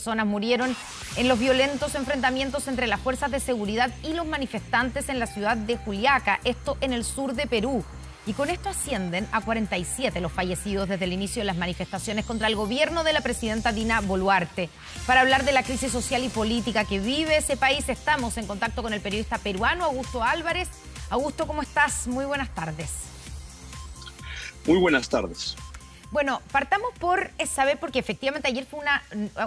personas murieron en los violentos enfrentamientos entre las fuerzas de seguridad y los manifestantes en la ciudad de Juliaca, esto en el sur de Perú. Y con esto ascienden a 47 los fallecidos desde el inicio de las manifestaciones contra el gobierno de la presidenta Dina Boluarte. Para hablar de la crisis social y política que vive ese país, estamos en contacto con el periodista peruano Augusto Álvarez. Augusto, ¿cómo estás? Muy buenas tardes. Muy buenas tardes. Bueno, partamos por saber, porque efectivamente ayer fue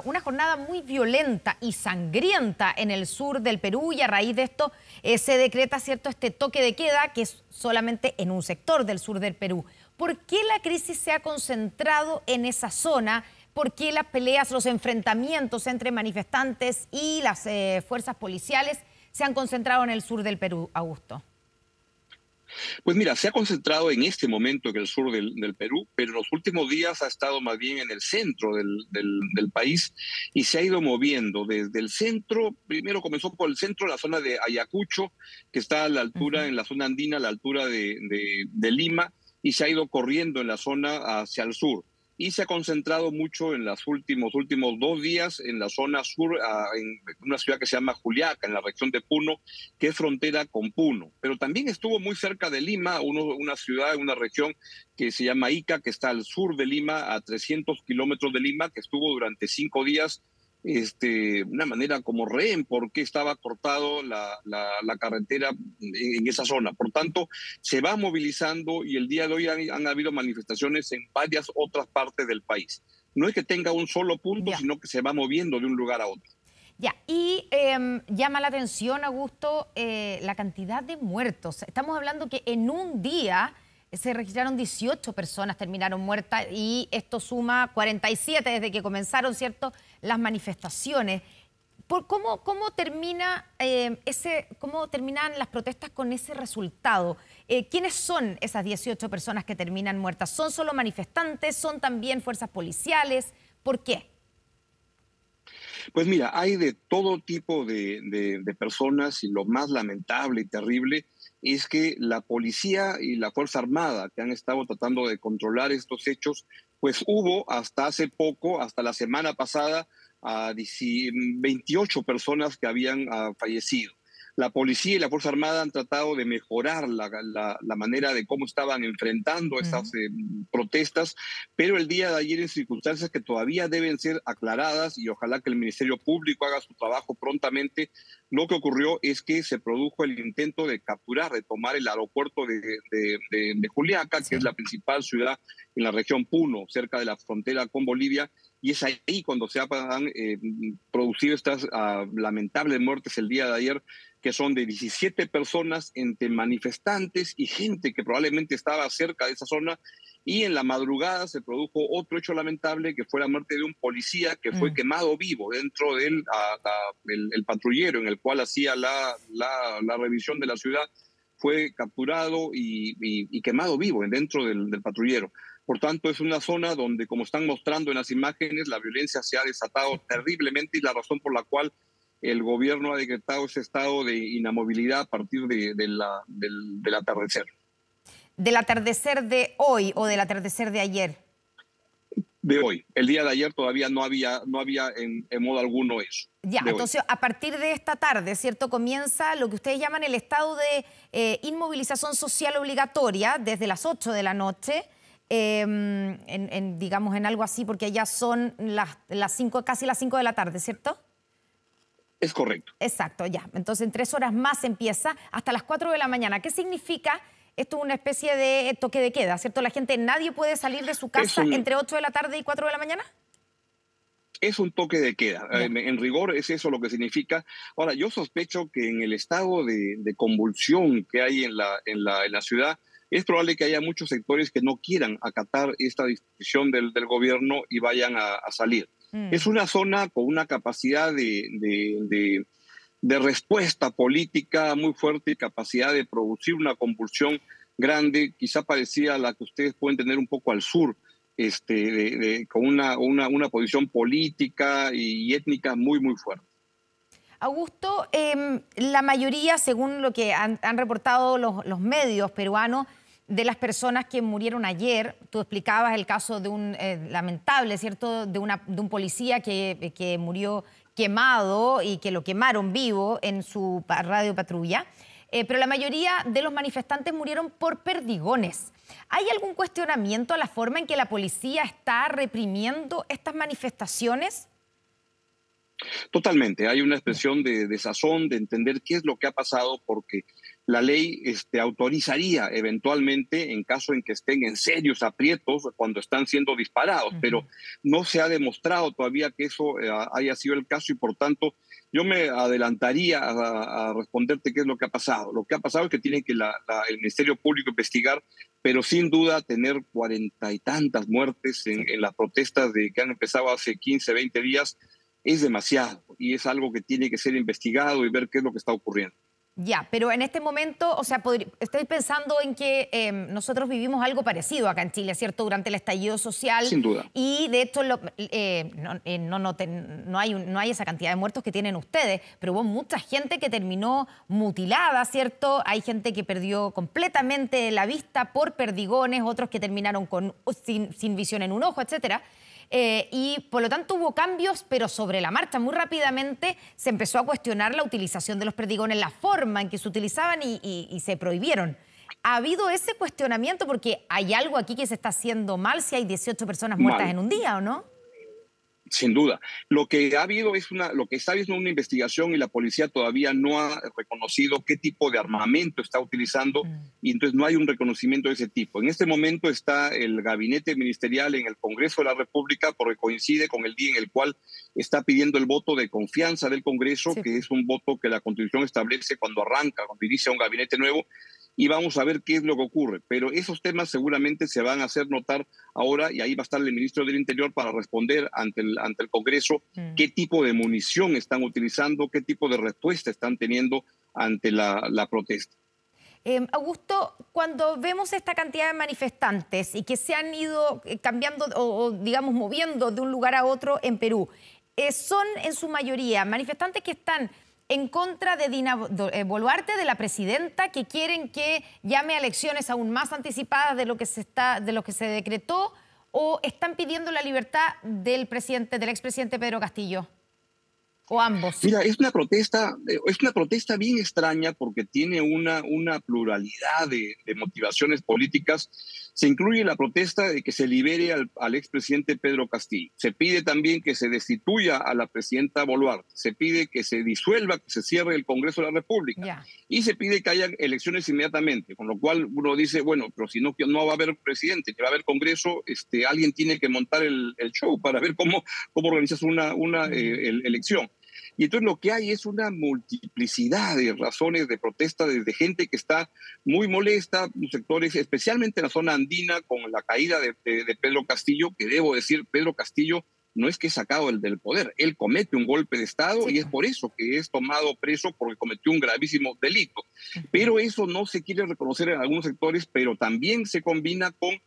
una jornada muy violenta y sangrienta en el sur del Perú, y a raíz de esto se decreta, ¿cierto?, este toque de queda, que es solamente en un sector del sur del Perú. ¿Por qué la crisis se ha concentrado en esa zona? ¿Por qué las peleas, los enfrentamientos entre manifestantes y las fuerzas policiales se han concentrado en el sur del Perú, Augusto? Pues mira, se ha concentrado en este momento en el sur del Perú, pero en los últimos días ha estado más bien en el centro del país y se ha ido moviendo desde el centro. Primero comenzó por el centro, la zona de Ayacucho, que está a la altura, en la zona andina, a la altura de Lima, y se ha ido corriendo en la zona hacia el sur. Y se ha concentrado mucho en los últimos 2 días en la zona sur, en una ciudad que se llama Juliaca, en la región de Puno, que es frontera con Puno. Pero también estuvo muy cerca de Lima, una ciudad, una región que se llama Ica, que está al sur de Lima, a 300 kilómetros de Lima, que estuvo durante 5 días una manera como rehén, porque estaba cortado la carretera en esa zona. Por tanto, se va movilizando y el día de hoy han habido manifestaciones en varias otras partes del país. No es que tenga un solo punto, sino que se va moviendo de un lugar a otro. Ya, y llama la atención, Augusto, la cantidad de muertos. Estamos hablando que en un día se registraron 18 personas, terminaron muertas, y esto suma 47 desde que comenzaron, ¿cierto?, las manifestaciones. ¿Cómo terminan las protestas con ese resultado? ¿Quiénes son esas 18 personas que terminan muertas? ¿Son solo manifestantes? ¿Son también fuerzas policiales? ¿Por qué? Pues mira, hay de todo tipo de personas, y lo más lamentable y terrible es que la policía y la Fuerza Armada, que han estado tratando de controlar estos hechos, pues hubo hasta hace poco, hasta la semana pasada, 28 personas que habían fallecido. La policía y la Fuerza Armada han tratado de mejorar la manera de cómo estaban enfrentando esas protestas, pero el día de ayer, en circunstancias que todavía deben ser aclaradas, y ojalá que el Ministerio Público haga su trabajo prontamente, lo que ocurrió es que se produjo el intento de capturar, de tomar el aeropuerto de Juliaca, que es la principal ciudad en la región Puno, cerca de la frontera con Bolivia, y es ahí cuando se han producido estas lamentables muertes el día de ayer, que son de 17 personas entre manifestantes y gente que probablemente estaba cerca de esa zona. Y en la madrugada se produjo otro hecho lamentable, que fue la muerte de un policía que fue quemado vivo dentro del el patrullero en el cual hacía la revisión de la ciudad. Fue capturado y quemado vivo dentro del patrullero. Por tanto, es una zona donde, como están mostrando en las imágenes, la violencia se ha desatado terriblemente, y la razón por la cual el gobierno ha decretado ese estado de inamovilidad a partir del atardecer. ¿Del atardecer de hoy o del atardecer de ayer? De hoy. El día de ayer todavía no había en modo alguno eso. Ya, entonces a partir de esta tarde, ¿cierto?, comienza lo que ustedes llaman el estado de inmovilización social obligatoria desde las 8 de la noche, digamos en algo así, porque allá son casi las 5 de la tarde, ¿cierto? Es correcto. Exacto, ya. Entonces en 3 horas más empieza hasta las 4 de la mañana. ¿Qué significa? Esto es una especie de toque de queda, ¿cierto? La gente, nadie puede salir de su casa entre 8 de la tarde y 4 de la mañana. Es un toque de queda. En rigor es eso lo que significa. Ahora, yo sospecho que en el estado de convulsión que hay en la ciudad, es probable que haya muchos sectores que no quieran acatar esta disposición del gobierno y vayan a salir. Es una zona con una capacidad de respuesta política muy fuerte y capacidad de producir una convulsión grande, quizá parecida a la que ustedes pueden tener un poco al sur, con una posición política y étnica muy, muy fuerte. Augusto, la mayoría, según lo que han reportado los medios peruanos, de las personas que murieron ayer. Tú explicabas el caso de un lamentable, ¿cierto?, de un policía que murió quemado y que lo quemaron vivo en su radio patrulla. Pero la mayoría de los manifestantes murieron por perdigones. ¿Hay algún cuestionamiento a la forma en que la policía está reprimiendo estas manifestaciones? Totalmente, hay una expresión de desazón, de entender qué es lo que ha pasado, porque la ley autorizaría eventualmente, en caso en que estén en serios aprietos, cuando están siendo disparados, pero no se ha demostrado todavía que eso haya sido el caso, y por tanto yo me adelantaría a responderte qué es lo que ha pasado. Lo que ha pasado es que tiene que el Ministerio Público investigar, pero sin duda tener 40 y tantas muertes en las protestas que han empezado hace 15, 20 días, es demasiado, y es algo que tiene que ser investigado y ver qué es lo que está ocurriendo. Ya, pero en este momento, o sea, estoy pensando en que nosotros vivimos algo parecido acá en Chile, ¿cierto?, durante el estallido social. Sin duda. Y de hecho no hay esa cantidad de muertos que tienen ustedes, pero hubo mucha gente que terminó mutilada, ¿cierto? Hay gente que perdió completamente la vista por perdigones, otros que terminaron sin visión en un ojo, etcétera. Y por lo tanto hubo cambios, pero sobre la marcha. Muy rápidamente se empezó a cuestionar la utilización de los perdigones, la forma en que se utilizaban y se prohibieron. ¿Ha habido ese cuestionamiento? Porque hay algo aquí que se está haciendo mal si hay 18 personas muertas en un día, ¿o no? Sin duda. Lo que ha habido lo que está habiendo una investigación, y la policía todavía no ha reconocido qué tipo de armamento está utilizando, y entonces no hay un reconocimiento de ese tipo. En este momento está el gabinete ministerial en el Congreso de la República, porque coincide con el día en el cual está pidiendo el voto de confianza del Congreso, que es un voto que la Constitución establece cuando inicia un gabinete nuevo, y vamos a ver qué es lo que ocurre. Pero esos temas seguramente se van a hacer notar ahora, y ahí va a estar el ministro del Interior para responder ante el Congreso qué tipo de munición están utilizando, qué tipo de respuesta están teniendo ante la protesta. Augusto, cuando vemos esta cantidad de manifestantes y que se han ido cambiando o digamos, moviendo de un lugar a otro en Perú, son en su mayoría manifestantes que están en contra de Dina Boluarte, de la presidenta, que quieren que llame a elecciones aún más anticipadas de lo que se decretó, o están pidiendo la libertad del expresidente Pedro Castillo, o ambos. Mira, es una protesta bien extraña, porque tiene una pluralidad de motivaciones políticas. Se incluye la protesta de que se libere al expresidente Pedro Castillo. Se pide también que se destituya a la presidenta Boluarte. Se pide que se disuelva, que se cierre el Congreso de la República. Y se pide que haya elecciones inmediatamente, con lo cual uno dice, bueno, pero si no va a haber presidente, que va a haber Congreso, alguien tiene que montar el show para ver cómo organizas una elección. Y entonces lo que hay es una multiplicidad de razones de protesta, desde gente que está muy molesta, sectores, especialmente en la zona andina, con la caída de Pedro Castillo, que debo decir, Pedro Castillo no es que es sacado del poder, él comete un golpe de Estado, y es por eso que es tomado preso, porque cometió un gravísimo delito. Pero eso no se quiere reconocer en algunos sectores, pero también se combina con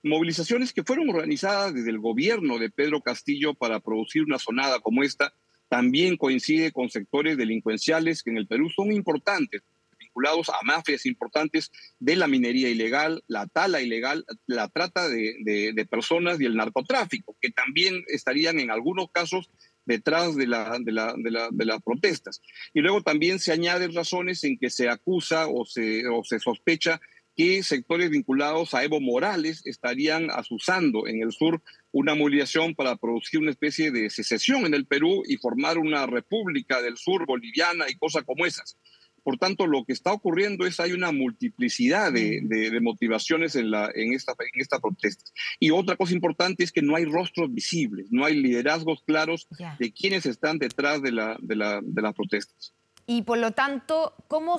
movilizaciones que fueron organizadas desde el gobierno de Pedro Castillo para producir una sonada como esta. También coincide con sectores delincuenciales que en el Perú son importantes, vinculados a mafias importantes de la minería ilegal, la tala ilegal, la trata de personas y el narcotráfico, que también estarían en algunos casos detrás de las protestas. Y luego también se añaden razones en que se acusa o se sospecha que sectores vinculados a Evo Morales estarían azuzando en el sur una movilización para producir una especie de secesión en el Perú y formar una república del sur boliviana y cosas como esas. Por tanto, lo que está ocurriendo hay una multiplicidad de motivaciones en esta protesta. Y otra cosa importante es que no hay rostros visibles, no hay liderazgos claros de quienes están detrás de las protestas. Y por lo tanto, ¿cómo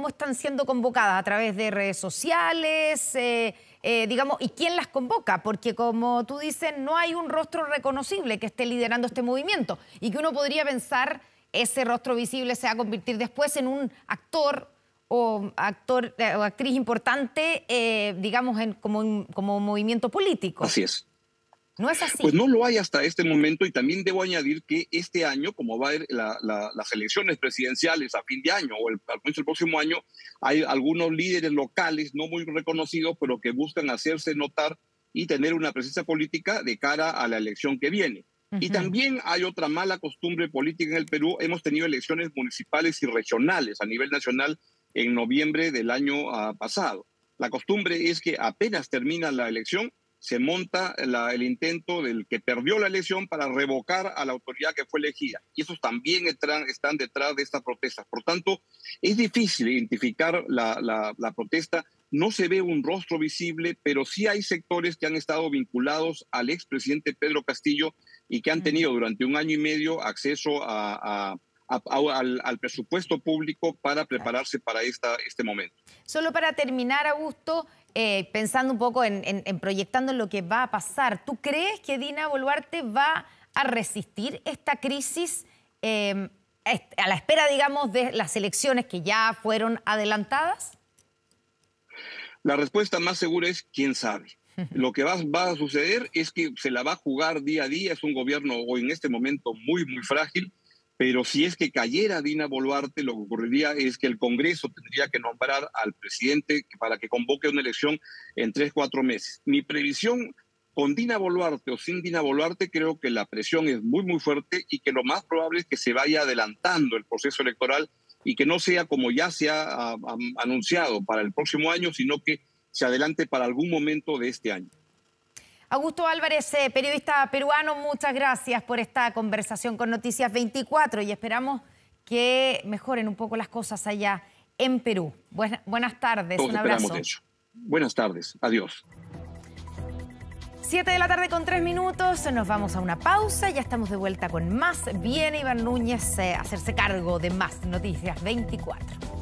están siendo convocadas? ¿A través de redes sociales? Digamos, ¿y quién las convoca? Porque como tú dices, no hay un rostro reconocible que esté liderando este movimiento, y que uno podría pensar ese rostro visible se va a convertir después en un actor o actriz importante, digamos, como movimiento político. Así es. ¿No es así? Pues no lo hay hasta este momento, y también debo añadir que este año, como va a haber las elecciones presidenciales a fin de año o al comienzo del próximo año, hay algunos líderes locales no muy reconocidos, pero que buscan hacerse notar y tener una presencia política de cara a la elección que viene. Y también hay otra mala costumbre política en el Perú. Hemos tenido elecciones municipales y regionales a nivel nacional en noviembre del año pasado. La costumbre es que apenas termina la elección, se monta el intento del que perdió la elección para revocar a la autoridad que fue elegida. Y esos también están detrás de esta protesta. Por tanto, es difícil identificar la protesta. No se ve un rostro visible, pero sí hay sectores que han estado vinculados al expresidente Pedro Castillo y que han tenido durante un año y medio acceso al presupuesto público para prepararse para este momento. Solo para terminar, Augusto, pensando un poco en proyectando lo que va a pasar, ¿tú crees que Dina Boluarte va a resistir esta crisis a la espera, digamos, de las elecciones que ya fueron adelantadas? La respuesta más segura es quién sabe. Lo que va a suceder es que se la va a jugar día a día. Es un gobierno hoy en este momento muy, muy frágil, pero si es que cayera Dina Boluarte, lo que ocurriría es que el Congreso tendría que nombrar al presidente para que convoque una elección en 3-4 meses. Mi previsión, con Dina Boluarte o sin Dina Boluarte, creo que la presión es muy, muy fuerte y que lo más probable es que se vaya adelantando el proceso electoral y que no sea como ya se ha anunciado para el próximo año, sino que se adelante para algún momento de este año. Augusto Álvarez, periodista peruano, muchas gracias por esta conversación con Noticias 24 y esperamos que mejoren un poco las cosas allá en Perú. Buenas tardes, Todos un abrazo. esperamos eso. Buenas tardes, adiós. 7:03 nos vamos a una pausa, ya estamos de vuelta con más. Viene Iván Núñez a hacerse cargo de más Noticias 24.